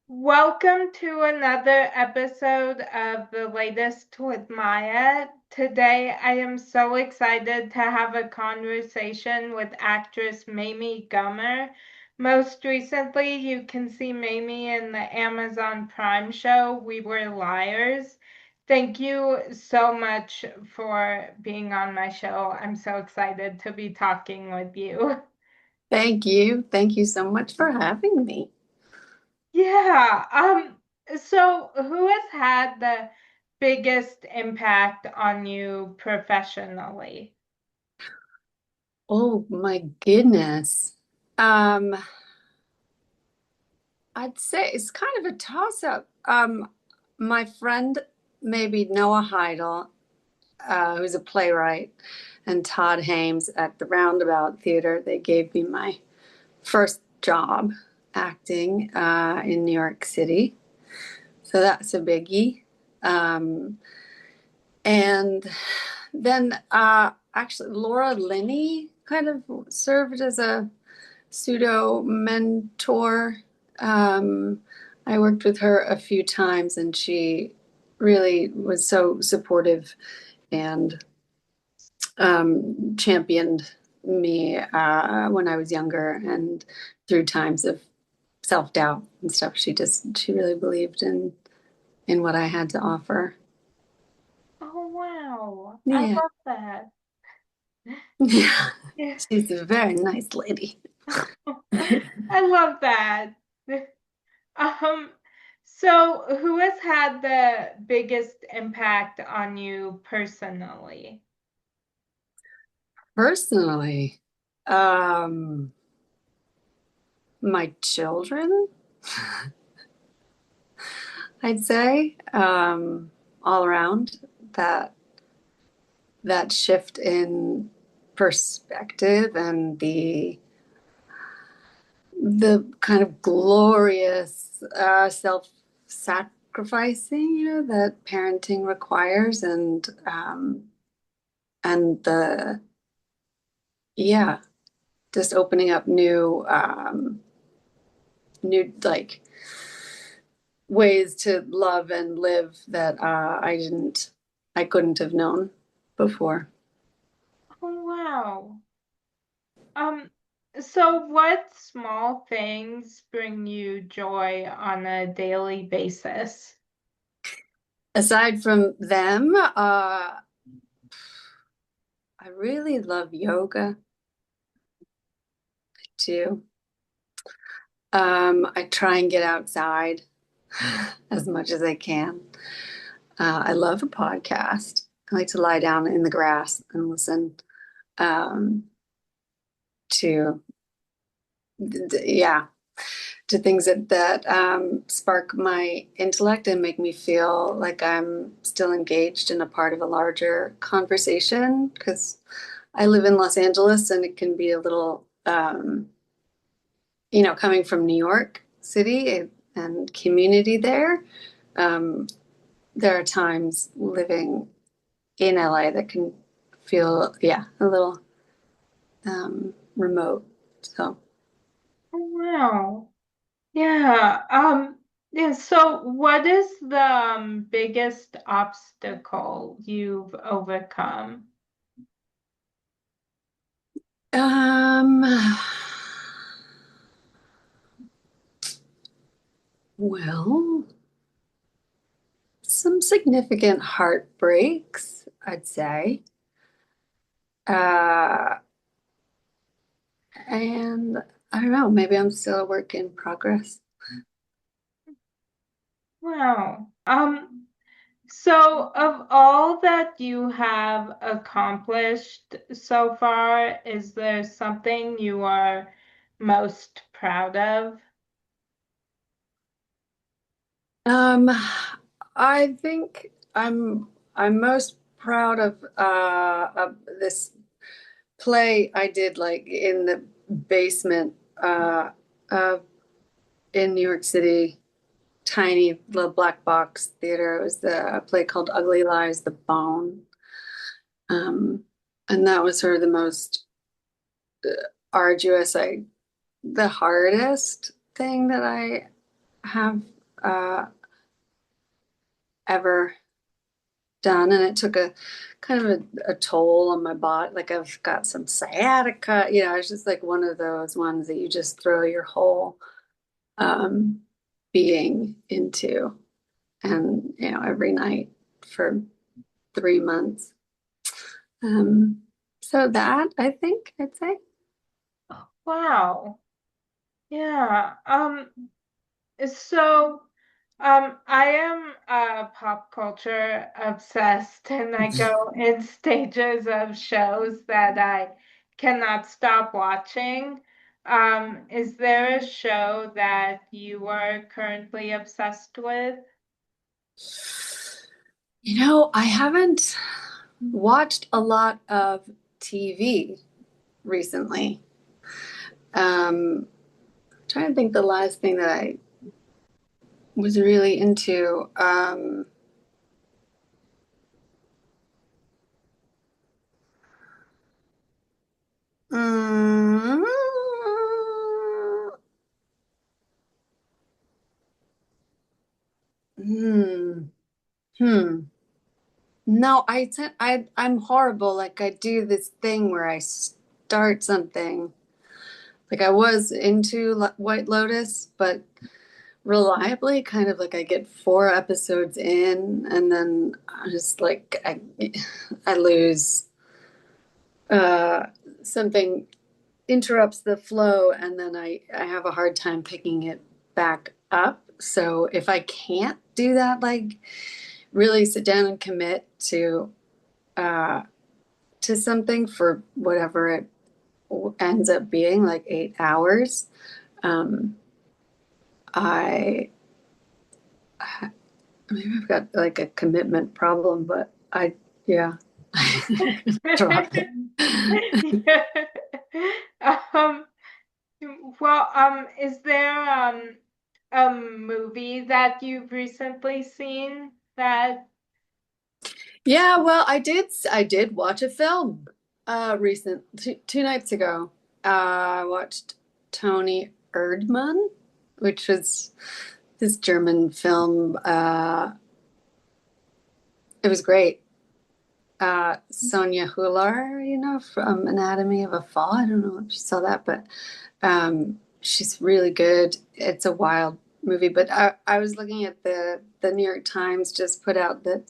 Welcome to another episode of The Latest with Maya. Today, I am so excited to have a conversation with actress Mamie Gummer. Most recently, you can see Mamie in the Amazon Prime show We Were Liars. Thank you so much for being on my show. I'm so excited to be talking with you. Thank you. Thank you so much for having me. Yeah. So who has had the biggest impact on you professionally? Oh my goodness. Um, I'd say it's kind of a toss-up. My friend, maybe Noah Heidel, who's a playwright, and Todd Hames at the Roundabout Theater. They gave me my first job acting in New York City. So that's a biggie. Um, and then actually Laura Linney kind of served as a pseudo mentor. Um, I worked with her a few times and she really was so supportive and championed me when I was younger and through times of self-doubt and stuff. She really believed in what I had to offer. Oh, wow. I Yeah. love that. Yeah. Yeah. She's a very nice lady. I love that. Um, so who has had the biggest impact on you personally? Personally, um, my children, I'd say, all around that that shift in perspective and the kind of glorious self-sacrificing, that parenting requires, and the yeah, just opening up new like ways to love and live that I couldn't have known before. Oh, wow. Um, so what small things bring you joy on a daily basis? Aside from them, I really love yoga too. I try and get outside as much as I can. I love a podcast. I like to lie down in the grass and listen um, to, yeah, to things that spark my intellect and make me feel like I'm still engaged in a part of a larger conversation. Because I live in Los Angeles and it can be a little, coming from New York City and community there. Um, there are times living in LA that can feel, yeah, a little remote. So. Oh, wow. Yeah. Yeah. So what is the biggest obstacle you've overcome? Um, well, some significant heartbreaks, I'd say. Uh, and I don't know, maybe I'm still a work in progress. Wow. So of all that you have accomplished so far, is there something you are most proud of? Um, I think I'm most proud of this play I did like in the basement uh, in New York City, tiny little black box theater. It was a play called Ugly Lies the Bone. Um, and that was sort of the most arduous, the hardest thing that I have. ever done, and it took a kind of a toll on my body. Like I've got some sciatica, it's just like one of those ones that you just throw your whole um, being into, and every night for 3 months. Um, so that I think I'd say. Wow. Yeah. So, I am pop culture obsessed, and I go in stages of shows that I cannot stop watching. Is there a show that you are currently obsessed with? I haven't watched a lot of TV recently. Trying to think the last thing that I was really into. Mm, hmm, hmm. No, I'm horrible. Like I do this thing where I start something. Like I was into White Lotus, but reliably kind of like I get 4 episodes in and then I just like I lose uh something interrupts the flow and then I have a hard time picking it back up. So if I can't do that, like really sit down and commit uh to something for whatever it ends up being, like 8 hours, um I maybe I've got like a commitment problem, but yeah, drop it. Um, well, is there a movie that you've recently seen that Yeah, well, I did watch a film recent 2 nights ago. I watched Tony Erdmann, which was this German film. It was great. Sonia Hular, from Anatomy of a Fall. I don't know if you saw that, but she's really good. It's a wild movie, but I was looking at the New York Times just put out that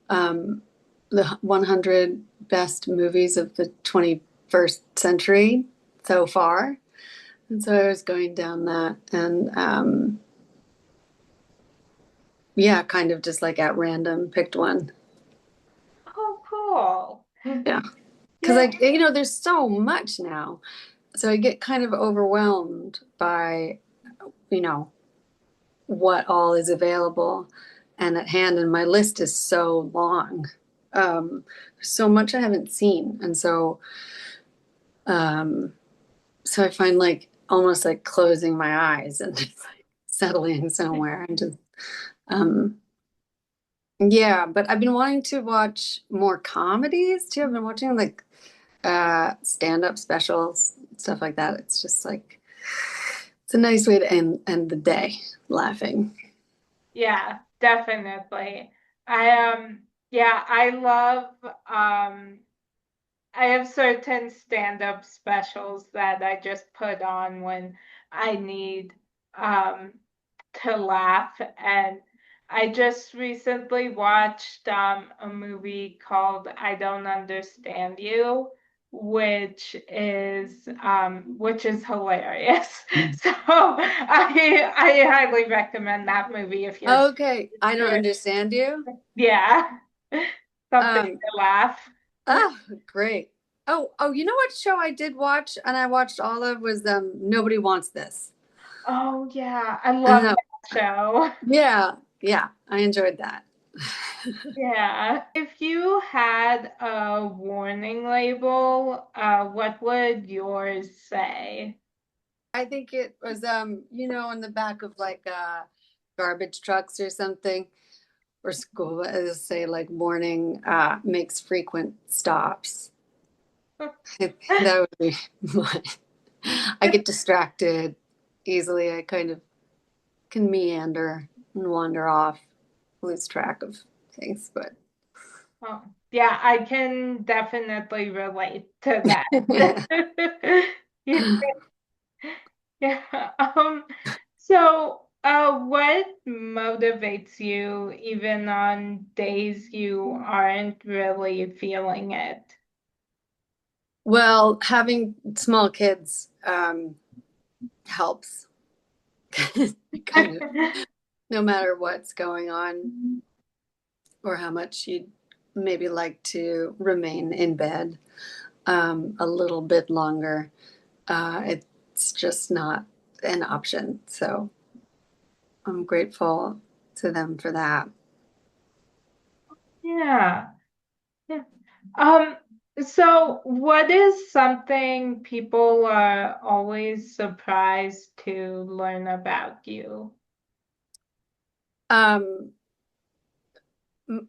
um, the 100 best movies of the 21st century so far. And so I was going down that and yeah, kind of just like at random picked one. oh cool. Yeah. Because Yeah. there's so much now. So I get kind of overwhelmed by, you know, what all is available and at hand. And my list is so long. So much I haven't seen. And um, so I find like almost like closing my eyes and just like settling somewhere and just, um, yeah, but I've been wanting to watch more comedies too. I've been watching like stand-up specials, stuff like that. It's just like it's a nice way to end the day laughing. Yeah, definitely. Yeah, I love I have certain stand-up specials that I just put on when I need um to laugh. And I just recently watched a movie called I Don't Understand You, which is hilarious. So I highly recommend that movie if you're Okay, I don't understand you. yeah, something Um, to laugh. oh, great. Oh, you know what show I did watch and I watched all of was Nobody Wants This. Oh yeah, I And love that, that show. yeah, yeah, I enjoyed that. Yeah. If you had a warning label, what would yours say? I think it was in the back of like garbage trucks or something, or school, as say like warning makes frequent stops. That would be mine. I get distracted easily. I kind of can meander. and wander off, lose track of things. But Oh, yeah, I can definitely relate to that. Yeah, yeah. So, what motivates you even on days you aren't really feeling it? well, having small kids helps. Kind of, no matter what's going on or how much you'd maybe like to remain in bed a little bit longer, it's just not an option. So I'm grateful to them for that. Yeah. Yeah. Um, so what is something people are always surprised to learn about you? Um,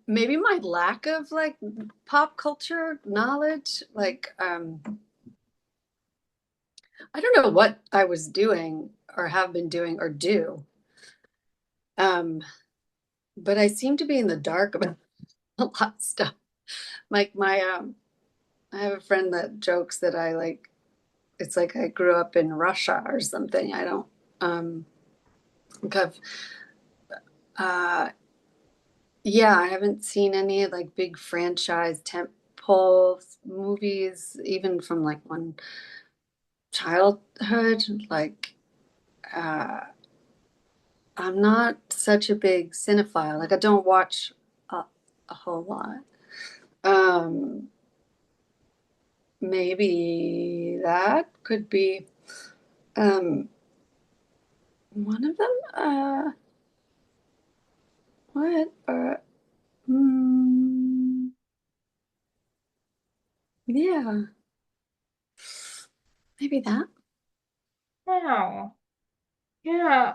maybe my lack of like pop culture knowledge, like I don't know what I was doing or have been doing or do. Um, but I seem to be in the dark about a lot of stuff. Like I have a friend that jokes that I like it's like I grew up in Russia or something. I don't think I've yeah, I haven't seen any like big franchise tentpole movies, even from like one childhood. Like uh I'm not such a big cinephile. Like I don't watch a, a whole lot. Um Maybe that could be um one of them. What? Mm, yeah, maybe that. Wow. Yeah.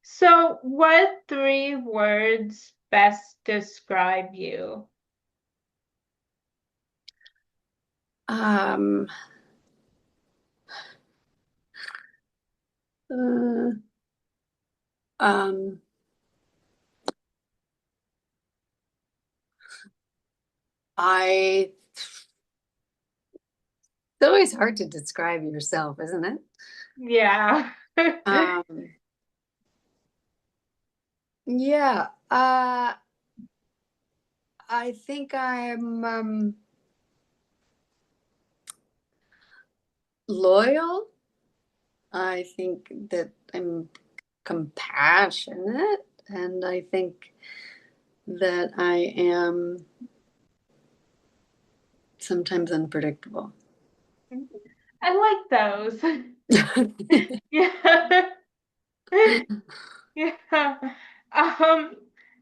So what three words best describe you? Um, uh, um, I. It's always hard to describe yourself, isn't it? Yeah. Um, yeah. I think I'm loyal. I think that I'm compassionate, and I think that I am sometimes unpredictable. I like those. Yeah. Yeah. Um,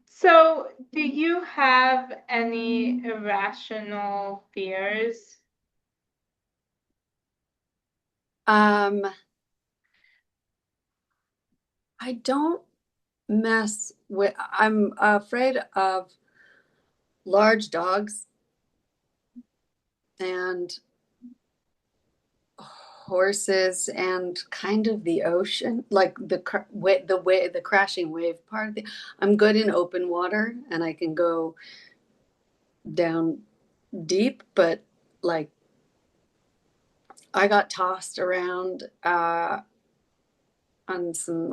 so do you have any irrational fears? um, I don't mess with, I'm afraid of large dogs and horses and kind of the ocean, like the crashing wave part of the, I'm good in open water and I can go down deep, but like I got tossed around on some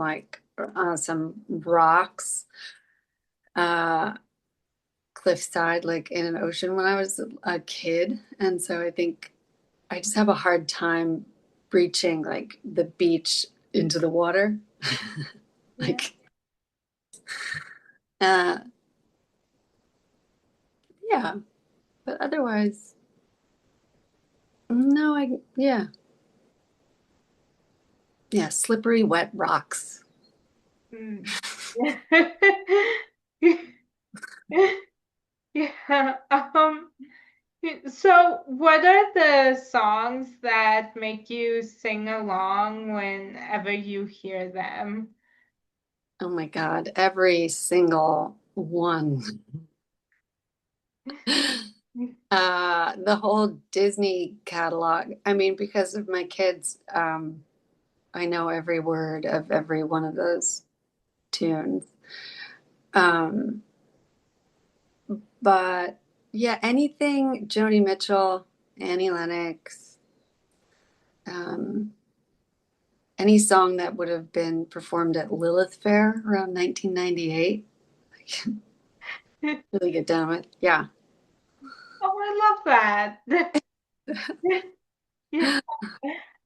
rocks, uh, cliffside, like in an ocean when I was a kid, and so I think I just have a hard time reaching like the beach into the water. Yeah. Like, uh, yeah, but otherwise, no, yeah, slippery, wet rocks. Mm. Yeah. So what are the songs that make you sing along whenever you hear them? Oh my God, every single one. The whole Disney catalog. I mean, because of my kids, I know every word of every one of those. tunes. Um, but yeah, anything Joni Mitchell, Annie Lennox, um, any song that would have been performed at Lilith Fair around 1998. Really get down with. Yeah. Oh, I love that. Yeah.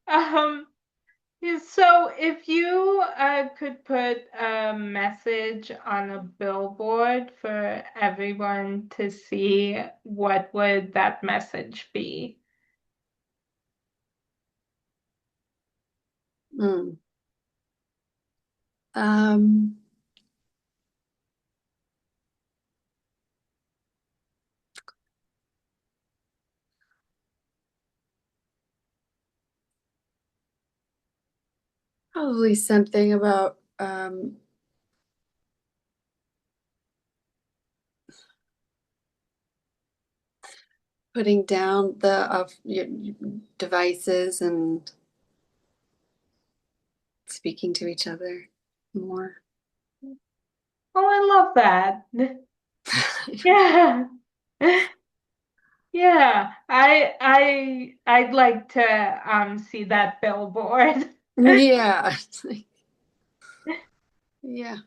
Um, yeah, so if you could put a message on a billboard for everyone to see, what would that message be? Mm. Um, Probably something about putting down the your devices and speaking to each other more. Oh, I love that. Yeah. Yeah, I'd like to see that billboard. Yeah. Yeah.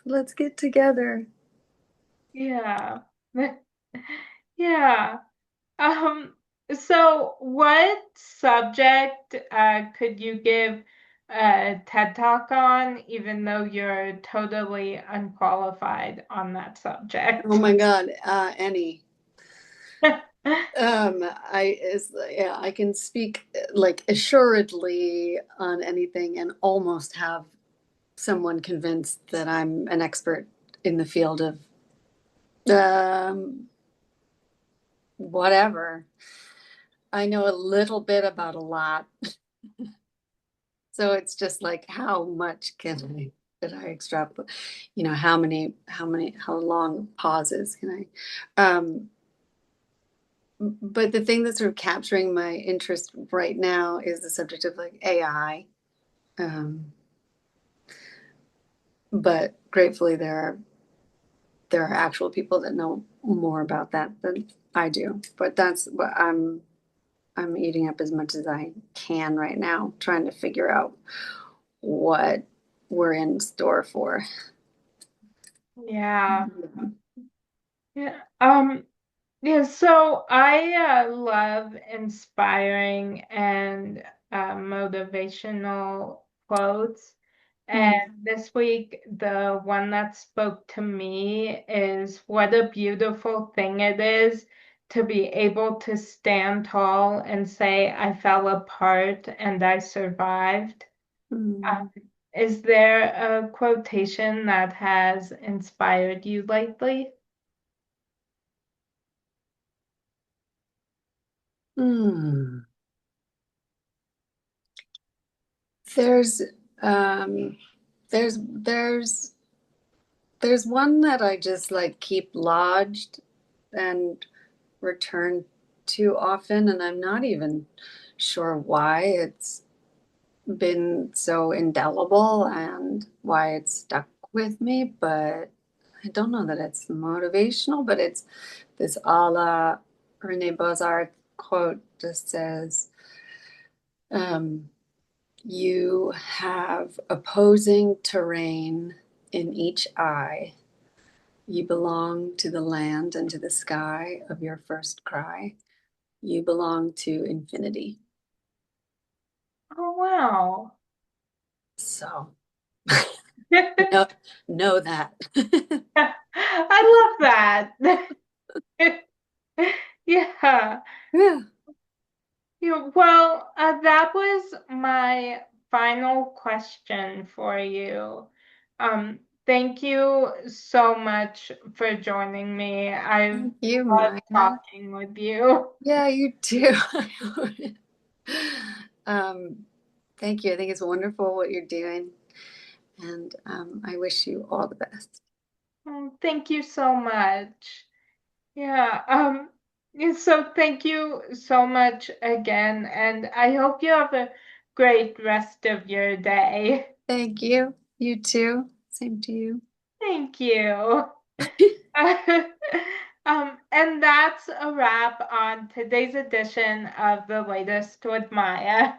Let's get together. Yeah. Yeah. Um, so what subject could you give a TED Talk on, even though you're totally unqualified on that Oh subject? my God, Annie. Yeah, I can speak like assuredly on anything and almost have someone convinced that I'm an expert in the field of whatever. I know a little bit about a lot. So it's just like how much can I extrapolate? How long pauses can I? But the thing that's sort of capturing my interest right now is the subject of like AI. Um, but gratefully there are actual people that know more about that than I do. But that's what I'm eating up as much as I can right now, trying to figure out what we're in store for. Yeah. Yeah. Yeah, so I love inspiring and motivational quotes. And Mm. this week, the one that spoke to me is what a beautiful thing it is to be able to stand tall and say, I fell apart and I survived. Mm. Um, is there a quotation that has inspired you lately? Mm. There's um there's one that I just like keep lodged and return to often, and I'm not even sure why it's been so indelible and why it's stuck with me, but I don't know that it's motivational, but it's this a la Rene Bozard quote just says, um, you have opposing terrain in each eye. You belong to the land and to the sky of your first cry. You belong to infinity. Oh, wow. So know, know that. I love that. Yeah. Yeah. Yeah. Well, that was my final question for you. Thank you so much for joining me. I've Thank you, loved Maya. talking with you. Yeah, you too. um, Thank you. I think it's wonderful what you're doing, and I wish you all the best. Thank you so much. Yeah. Yeah, so thank you so much again, and I hope you have a great rest of your day. Thank you. You too. Same to you. Thank you. And that's a wrap on today's edition of The Latest with Maya.